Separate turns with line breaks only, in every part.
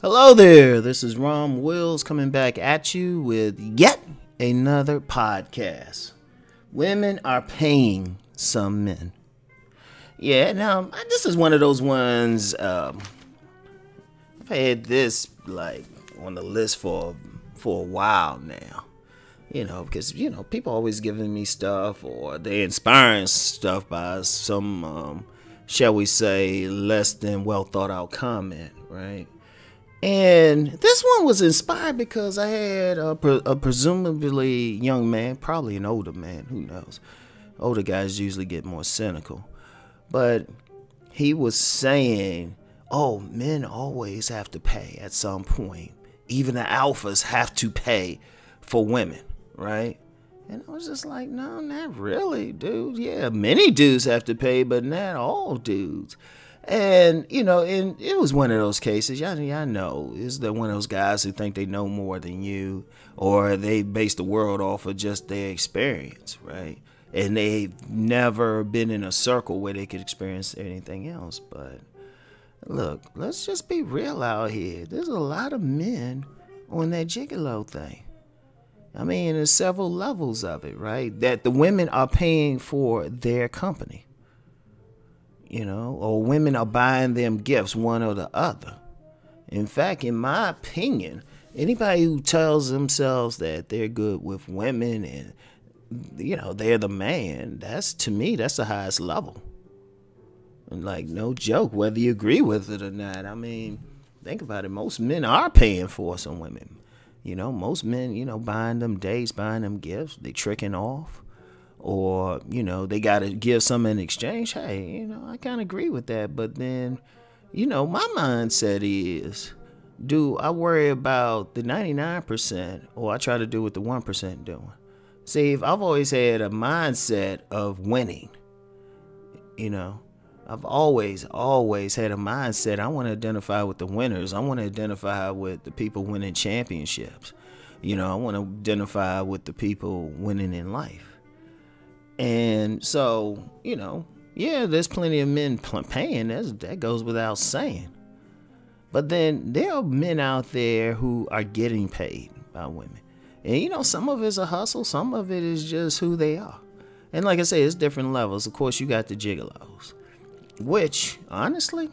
Hello there, this is Rom Wills coming back at you with yet another podcast. Women are paying some men. Yeah, now this is one of those ones, I've had this like on the list for a while now. Because people always giving me stuff or they inspiring stuff by some, shall we say, less than well thought out comment, right? And this one was inspired because I had a presumably young man, probably an older man, who knows. Older guys usually get more cynical. But he was saying, oh, men always have to pay at some point. Even the alphas have to pay for women, right? And I was just like, no, not really, dude. Yeah, many dudes have to pay, but not all dudes. And, and it was one of those cases, y'all know, is that one of those guys who think they know more than you, or they base the world off of just their experience, right? And they've never been in a circle where they could experience anything else. But look, let's just be real out here. There's a lot of men on that gigolo thing. I mean, there's several levels of it, right? That the women are paying for their company. Or women are buying them gifts, one or the other. In fact, in my opinion, anybody who tells themselves that they're good with women and, they're the man, to me, that's the highest level. And like, no joke, whether you agree with it or not. I mean, think about it. Most men are paying for some women. Most men, buying them dates, buying them gifts, they tricking off. Or, they got to give some in exchange. Hey, I kind of agree with that. But then, my mindset is, do I worry about the 99% or I try to do what the 1% doing? See, if I've always had a mindset of winning, I've always had a mindset. I want to identify with the winners. I want to identify with the people winning championships. I want to identify with the people winning in life. And so, yeah, there's plenty of men paying. That goes without saying. But then there are men out there who are getting paid by women. And, some of it is a hustle. Some of it is just who they are. And like I say, it's different levels. Of course, you got the gigolos, which, honestly,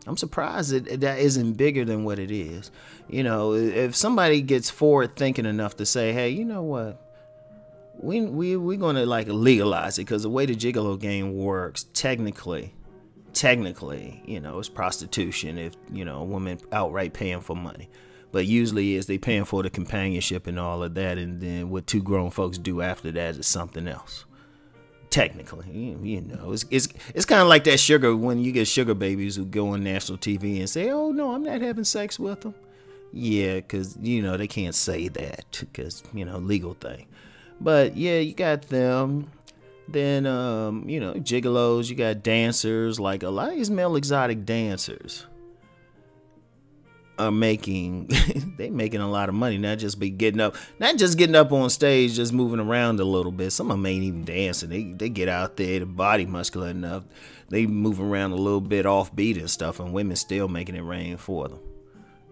I'm surprised that isn't bigger than what it is. If somebody gets forward thinking enough to say, hey, you know what? We're gonna legalize it, because the way the gigolo game works, technically, it's prostitution if a woman outright paying for money, but usually is they paying for the companionship and all of that, and then what two grown folks do after that is something else. Technically, it's kind of like that sugar, when you get sugar babies who go on national TV and say, oh no, I'm not having sex with them. Yeah, because they can't say that because legal thing. But yeah, you got them. Then gigolos, you got dancers. Like a lot of these male exotic dancers are making they making a lot of money, not just getting up on stage, just moving around a little bit. Some of them ain't even dancing. They get out there, the body muscular enough, they move around a little bit offbeat and stuff, and women still making it rain for them.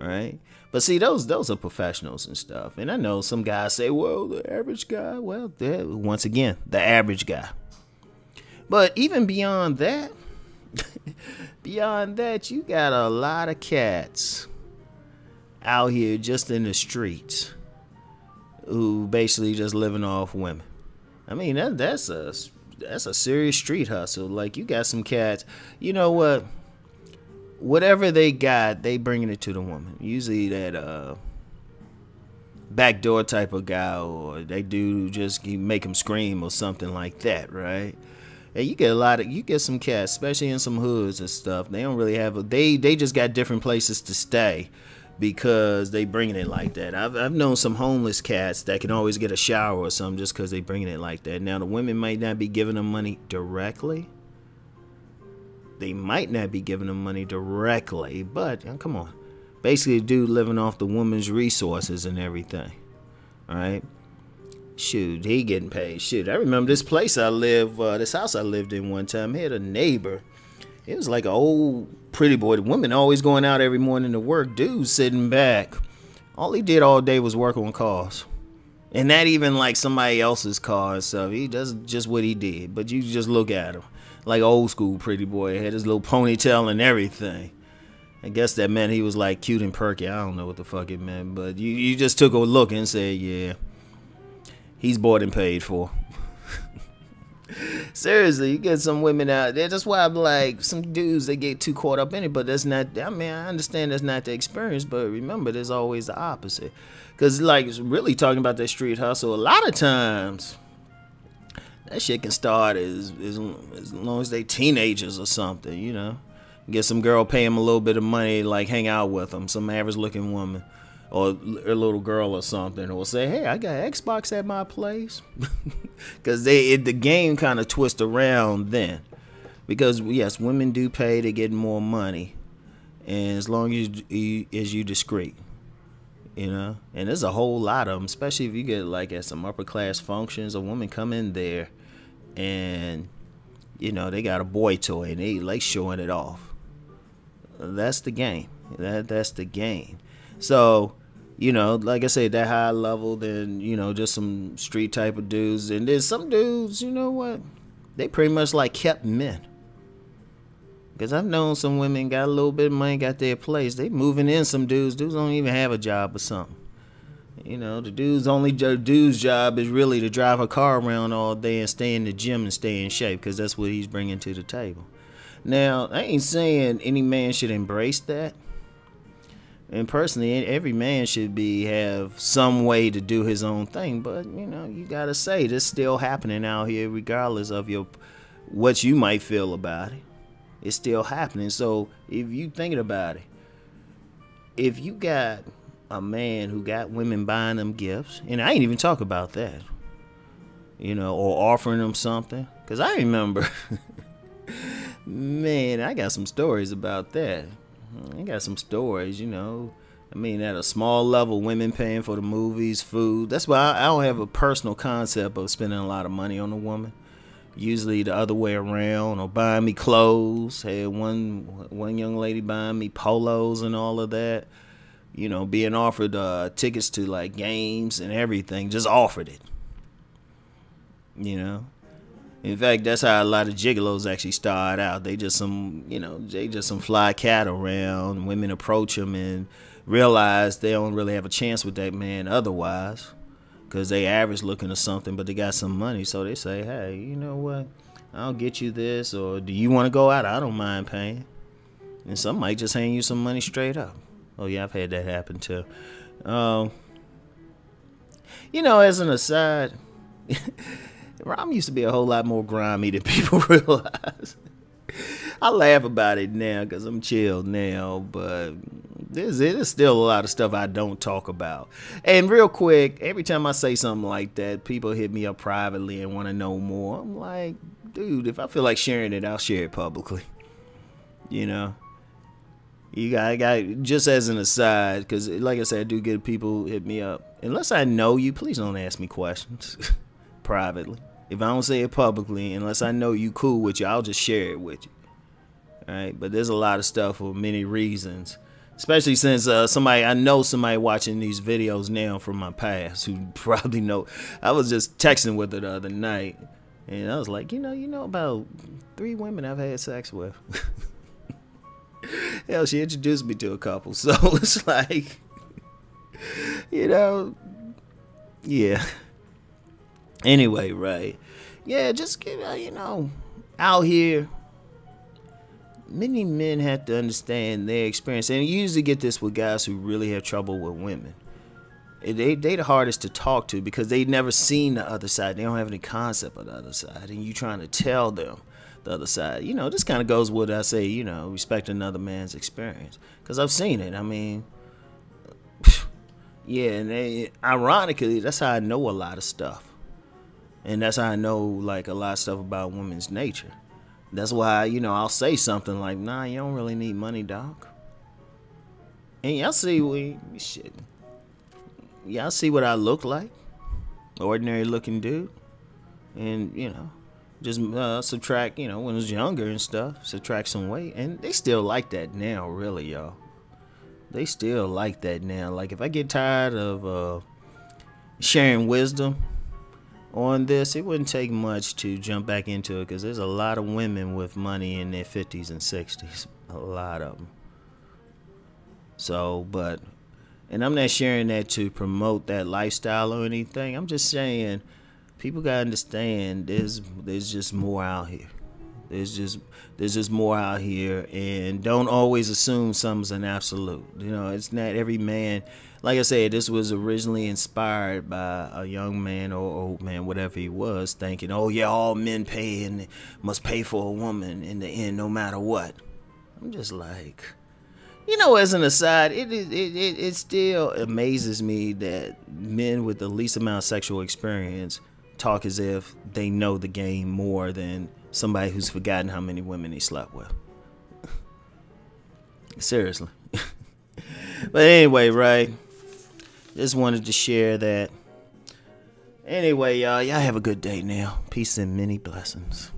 All right. But see, those are professionals and stuff. And I know some guys say, well, the average guy. Well, once again, the average guy. But even beyond that, you got a lot of cats out here just in the streets who basically just living off women. I mean, that's a serious street hustle. Like, you got some cats, you know what? Whatever they got, they bringing it to the woman. Usually that backdoor type of guy, or they do just make them scream or something like that, right? And you get some cats, especially in some hoods and stuff. They don't really have they just got different places to stay because they bringing it like that. I've known some homeless cats that can always get a shower or something just because they bringing it like that. Now the women might not be giving them money directly. They might not be giving them money directly, but come on. Basically, a dude living off the woman's resources and everything. All right? Shoot, he getting paid. Shoot, I remember this place I live, this house I lived in one time. I had a neighbor. It was like an old pretty boy. The women always going out every morning to work. Dude sitting back. All he did all day was work on cars. And not even like somebody else's car and stuff. He does just what he did. But you just look at him. Like old school pretty boy. He had his little ponytail and everything. I guess that meant he was like cute and perky. I don't know what the fuck it meant. But you just took a look and said, yeah, he's bought and paid for. Seriously, you get some women out there. That's why I'm like, some dudes, they get too caught up in it. But that's not, I mean, I understand that's not the experience. But remember, there's always the opposite. Because, like, really talking about that street hustle, a lot of times, that shit can start as long as they teenagers or something, you know. Get some girl, pay him a little bit of money, like hang out with them, some average looking woman or a little girl or something, or say, hey, I got Xbox at my place. Because the game kind of twists around then. Because, yes, women do pay to get more money, and as long as you discreet, you know. And there's a whole lot of them, especially if you get like at some upper class functions, a woman come in there and, you know, they got a boy toy and they like showing it off. That's the game. That's the game. So, you know, like I said, that high level, then, you know, just some street type of dudes. And then some dudes, you know what? They pretty much like kept men. Because I've known some women got a little bit of money, got their place. They moving in some dudes. Dudes don't even have a job or something. You know, the dude's job is really to drive a car around all day and stay in the gym and stay in shape, because that's what he's bringing to the table. Now, I ain't saying any man should embrace that. And personally, every man should have some way to do his own thing. But, you know, you got to say this still happening out here regardless of what you might feel about it. It's still happening. So if you thinking about it, if you got a man who got women buying them gifts, and I ain't even talk about that, you know, or offering them something, because I remember, man, I got some stories about that. I got some stories, you know. I mean, at a small level, women paying for the movies, food. That's why I don't have a personal concept of spending a lot of money on a woman. Usually the other way around, or buying me clothes. Had one young lady buying me polos and all of that. You know, being offered tickets to like games and everything. Just offered it. You know. In fact, that's how a lot of gigolos actually start out. They just some fly cat around. Women approach them and realize they don't really have a chance with that man otherwise, because they average looking or something, but they got some money. So they say, hey, you know what? I'll get you this, or do you want to go out? I don't mind paying. And some might just hand you some money straight up. Oh, yeah, I've had that happen too. You know, as an aside, Rom used to be a whole lot more grimy than people realize. I laugh about it now because I'm chilled now, but there's still a lot of stuff I don't talk about. And real quick, every time I say something like that, people hit me up privately and want to know more. I'm like, dude, if I feel like sharing it, I'll share it publicly. You know? You got just as an aside, because like I said, I do get people hit me up. Unless I know you, please don't ask me questions privately. If I don't say it publicly, unless I know you cool with you, I'll just share it with you. All right, but there's a lot of stuff for many reasons, especially since I know somebody watching these videos now from my past who probably know. I was just texting with her the other night, and I was like, you know about 3 women I've had sex with. Hell, she introduced me to a couple, so it's like, you know, yeah. Anyway, right. Yeah, just, you know, out here, many men have to understand their experience. And you usually get this with guys who really have trouble with women. They the hardest to talk to because they've never seen the other side. They don't have any concept of the other side. And you trying to tell them the other side. You know, this kind of goes with what I say, you know, respect another man's experience. Because I've seen it. I mean, yeah, and ironically, that's how I know a lot of stuff. And that's how I know, like, a lot of stuff about women's nature. That's why, you know, I'll say something like, nah, you don't really need money, dog. And y'all see what I look like. Ordinary looking dude. And, you know, Just subtract, when I was younger and stuff, subtract some weight. And they still like that now, really, y'all. They still like that now. Like, if I get tired of sharing wisdom on this, it wouldn't take much to jump back into it, because there's a lot of women with money in their 50s and 60s. A lot of them. So, and I'm not sharing that to promote that lifestyle or anything. I'm just saying, people gotta understand there's just more out here. There's just more out here, and don't always assume something's an absolute. It's not every man. Like I said, this was originally inspired by a young man or old man, whatever he was, thinking, oh yeah, all men pay and must pay for a woman in the end, no matter what. I'm just like, as an aside, it still amazes me that men with the least amount of sexual experience talk as if they know the game more than somebody who's forgotten how many women he slept with. Seriously. But anyway, right? Just wanted to share that. Anyway, y'all have a good day now. Peace and many blessings.